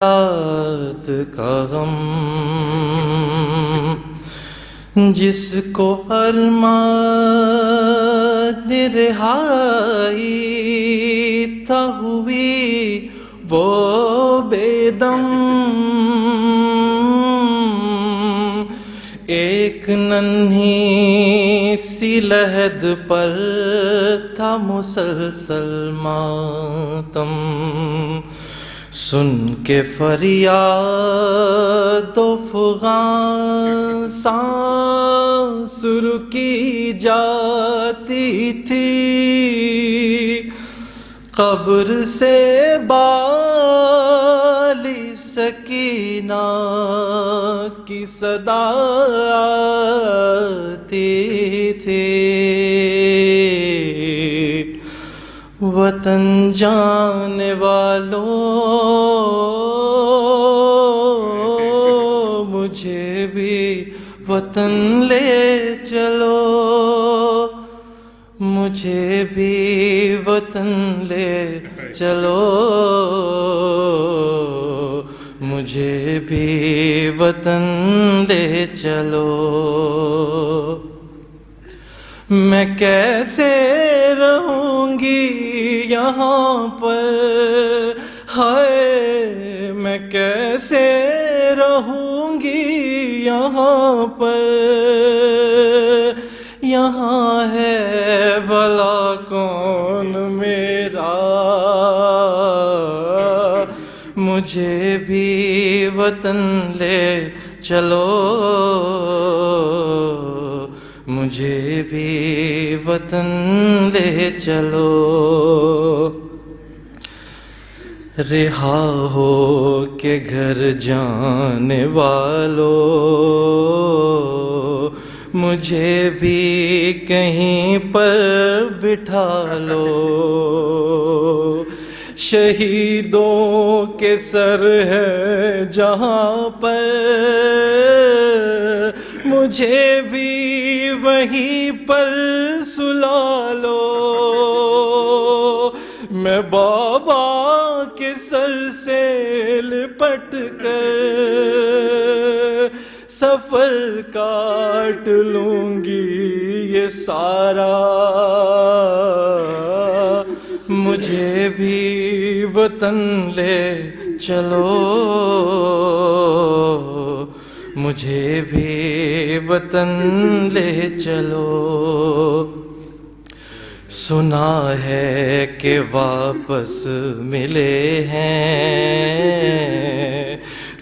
رات کا غم جس کو ارمان رہائی تھا ہوئی وہ بے دم، ایک ننھی سی لحد پر تھا مسلسل ماتم، سن کے فریاد و فغان سانس رکی جاتی تھی، قبر سے بالی سکینہ کی صدا آتی تھی، وطن جانے والوں مجھے بھی وطن لے چلو، مجھے بھی وطن لے چلو، مجھے بھی وطن لے چلو، میں کیسے رہوں گی یہاں پر، ہائے میں کیسے رہوں گی یہاں پر، یہاں ہے بھلا کون میرا، مجھے بھی وطن لے چلو، مجھے بھی وطن لے چلو، رہا ہو کے گھر جانے والوں مجھے بھی کہیں پر بٹھا لو، شہیدوں کے سر ہے جہاں پر مجھے بھی وہیں پر سلا لو، میں بابا کے سر سے لپٹ کر سفر کاٹ لوں گی یہ سارا، مجھے بھی وطن لے چلو، مجھے بھی وطن لے چلو، سنا ہے کہ واپس ملے ہیں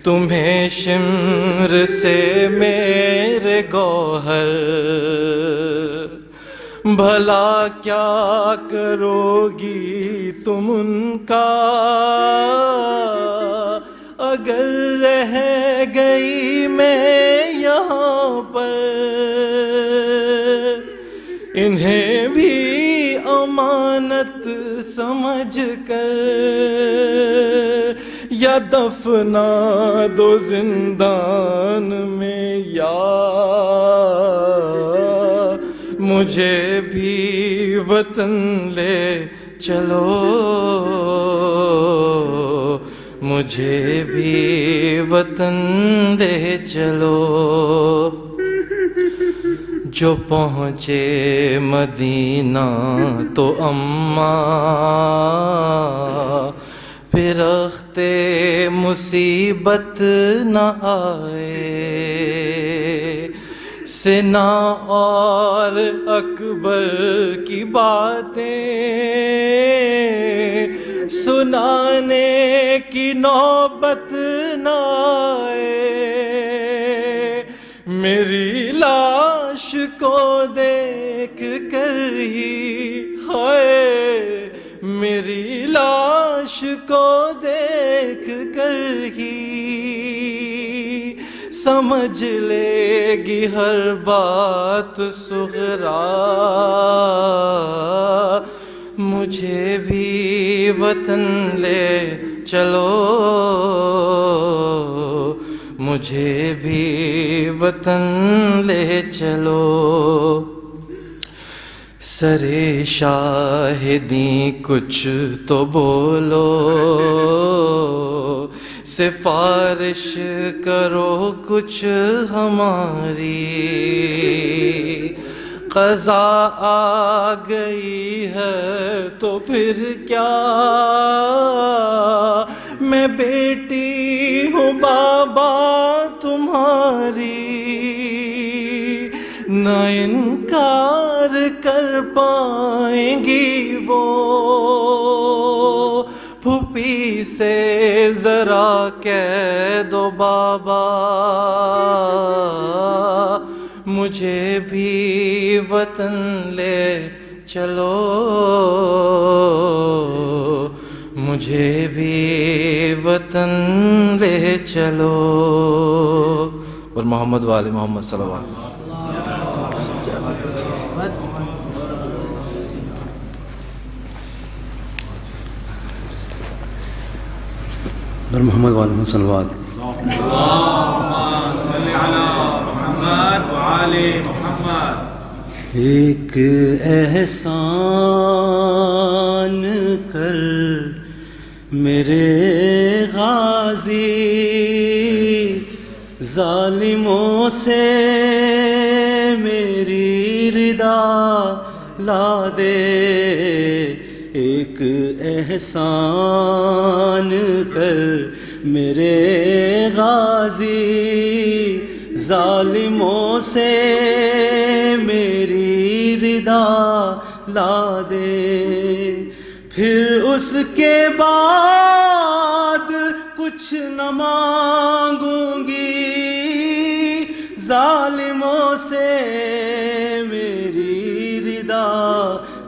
تمہیں شمر سے میرے گوہر، بھلا کیا کرو گی تم ان کا اگر رہ گئی میں یہاں پر، انہیں بھی امانت سمجھ کر یا دفنا دو زندان میں، یا مجھے بھی وطن لے چلو، مجھے بھی وطن لے چلو، جو پہنچے مدینہ تو اماں پھر رختے مصیبت نہ آئے، سنا اور اکبر کی باتیں سنانے کی نوبت نہ آئے، میری لاش کو دیکھ کر ہی ہائے، میری لاش کو دیکھ کر ہی سمجھ لے گی ہر بات صغرا، مجھے بھی وطن لے چلو، مجھے بھی وطن لے چلو، سرے شاہدی کچھ تو بولو، سفارش کرو کچھ ہماری، قضا آ گئی ہے تو پھر کیا، میں بیٹی ہوں بابا تمہاری، نہ انکار کر پائیں گی وہ، پھوپھی سے ذرا کہہ دو بابا، مجھے بھی وطن لے چلو، مجھے بھی وطن لے چلو، اور محمد وآل محمد صلی اللہ علیہ وسلم۔ اور محمد وآل محمد صلوات۔ اللہم صلی علی محمد وآل محمد۔ ایک احسان کر میرے غازی، ظالموں سے میری ردا لا دے، ایک احسان کر میرے غازی، ظالموں سے میری ردا لا دے، پھر اس کے بعد کچھ نہ مانگوں گی، ظالموں سے میری ردا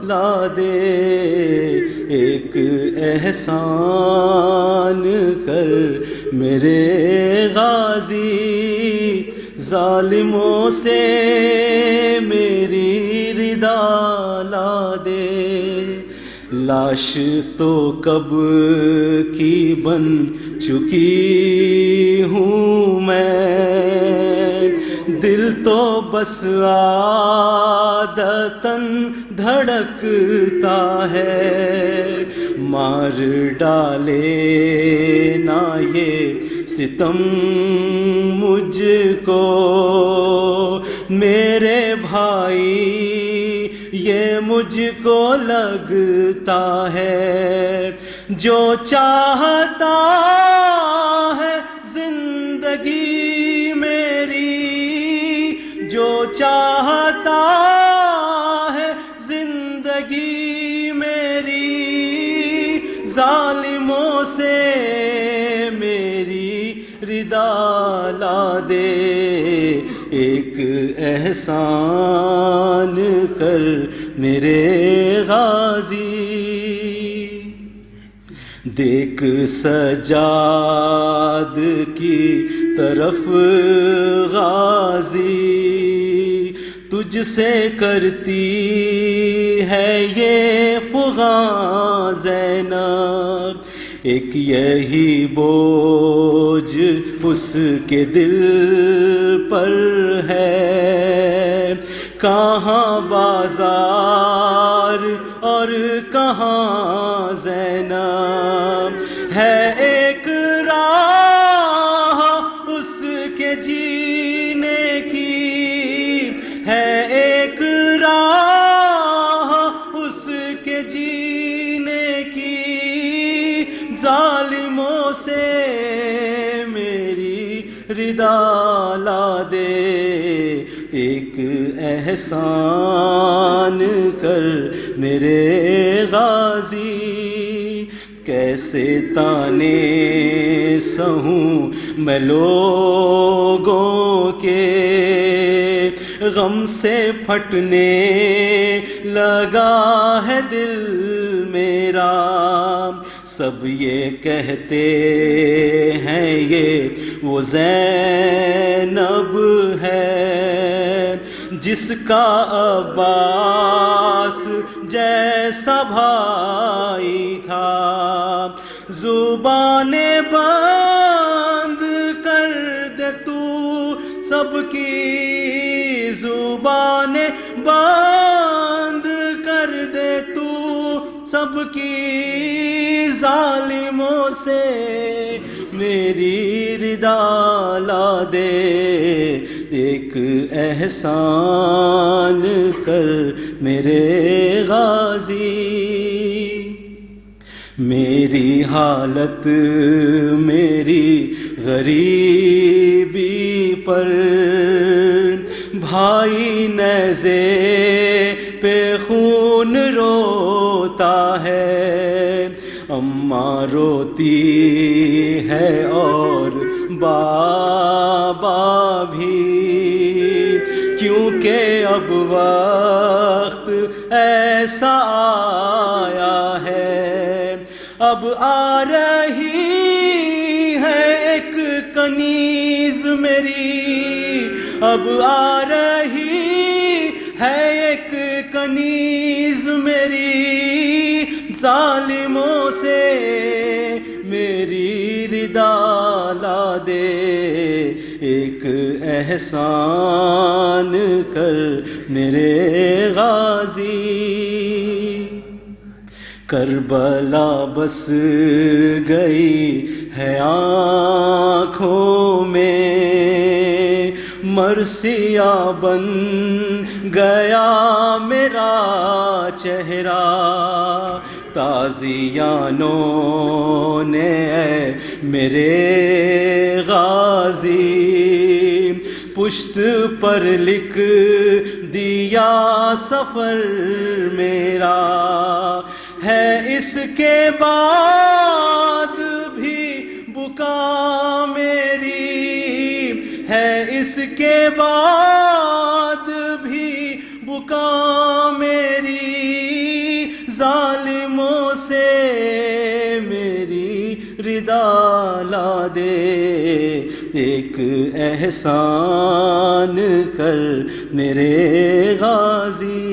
لا دے، ایک احسان کر میرے غازی، ظالموں سے میری ردا لا دے، لاش تو کب کی بن چکی ہوں میں، دل تو بس عادتاً دھڑکتا ہے، مار ڈالے نہ یہ ستم مجھ کو میرے بھائی، یہ مجھ کو لگتا ہے، جو چاہتا ہے زندگی میری، جو چاہتا ہے زندگی میری، ظالموں سے میری ردا لا دے، ایک احسان کر میرے غازی، دیکھ سجاد کی طرف غازی، تجھ سے کرتی ہے یہ فغاں زینب، ایک یہی بوجھ اس کے دل پر ہے، کہاں بازار اور کہاں زینب، ہے ایک راہ اس کے جینے کی، ہے ایک راہ اس کے جینے کی، ظالموں سے میری ردا لا دے، ایک احسان کر میرے غازی، کیسے تانے سہوں میں لوگوں کے، غم سے پھٹنے لگا ہے دل میرا، سب یہ کہتے ہیں یہ وہ زینب ہے، جس کا عباس جیسا بھائی تھا، زبانیں بند کر دے تو سب کی، زبانیں بند کر دے تو سب کی، ظالموں سے میری رضا لا دے، ایک احسان کر میرے غازی، میری حالت میری غریبی پر بھائی نیزے پہ خون روتا ہے، اماں روتی ہے اور بابا بھی، کیونکہ اب وقت ایسا آیا ہے، اب آ رہی ہے ایک کنیز میری، اب آ رہی ہے ایک کنیز میری، ظالموں سے میری رضا لا دے، ایک احسان کر میرے غازی، کربلا بس گئی ہے آنکھوں میں، مرثیہ بن گیا میرا چہرہ، تازیانوں نے اے میرے غازی پشت پر لکھ دیا سفر میرا، ہے اس کے بعد بھی بکا میری، ہے اس کے بعد بھی بکا میری، ظالموں سے میری رضا لا دے، ایک احسان کر میرے غازی،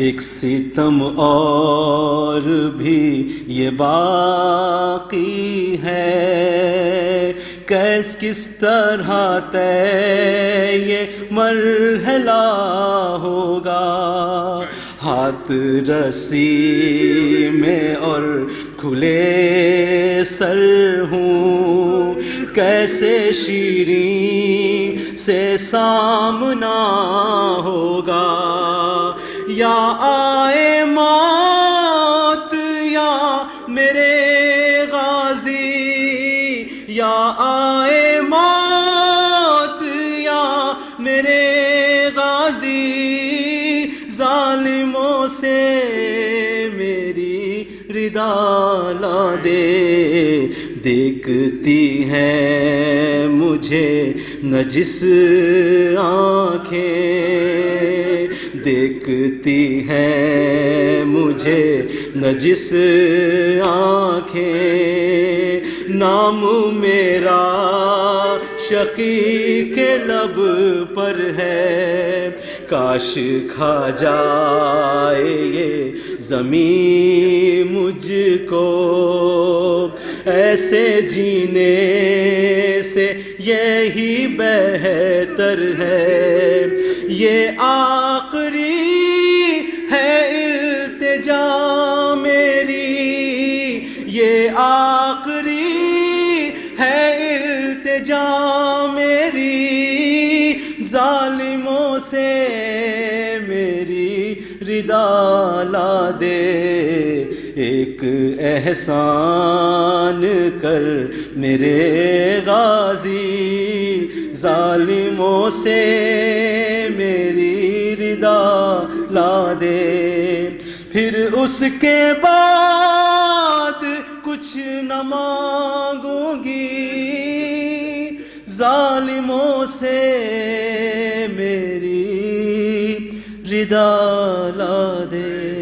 ایک ستم اور بھی یہ باقی ہے، کس طرح طے یہ مرحلہ ہوگا، ہاتھ رسی میں اور کھلے سر ہوں، کیسے شیریں سے سامنا ہوگا، یا آئے موت یا میرے غازی، یا آئے موت یا میرے غازی، ظالموں سے میری رضا لا دے، دیکھتی ہے مجھے نجس آنکھیں، دیکھتی ہے مجھے نجس آنکھیں، نام میرا شقی کے لب پر ہے، کاش کھا جائے یہ زمین مجھ کو، ایسے جینے سے یہی بہتر ہے، یہ آخری ہے التجا میری، یہ آخری ہے التجا میری، ظالموں سے میری رضا لا دے، ایک احسان کر میرے غازی، ظالموں سے میری رضا لا دے، پھر اس کے بعد کچھ نہ مانگوں گی، ظالموں سے میری رضا لا دے۔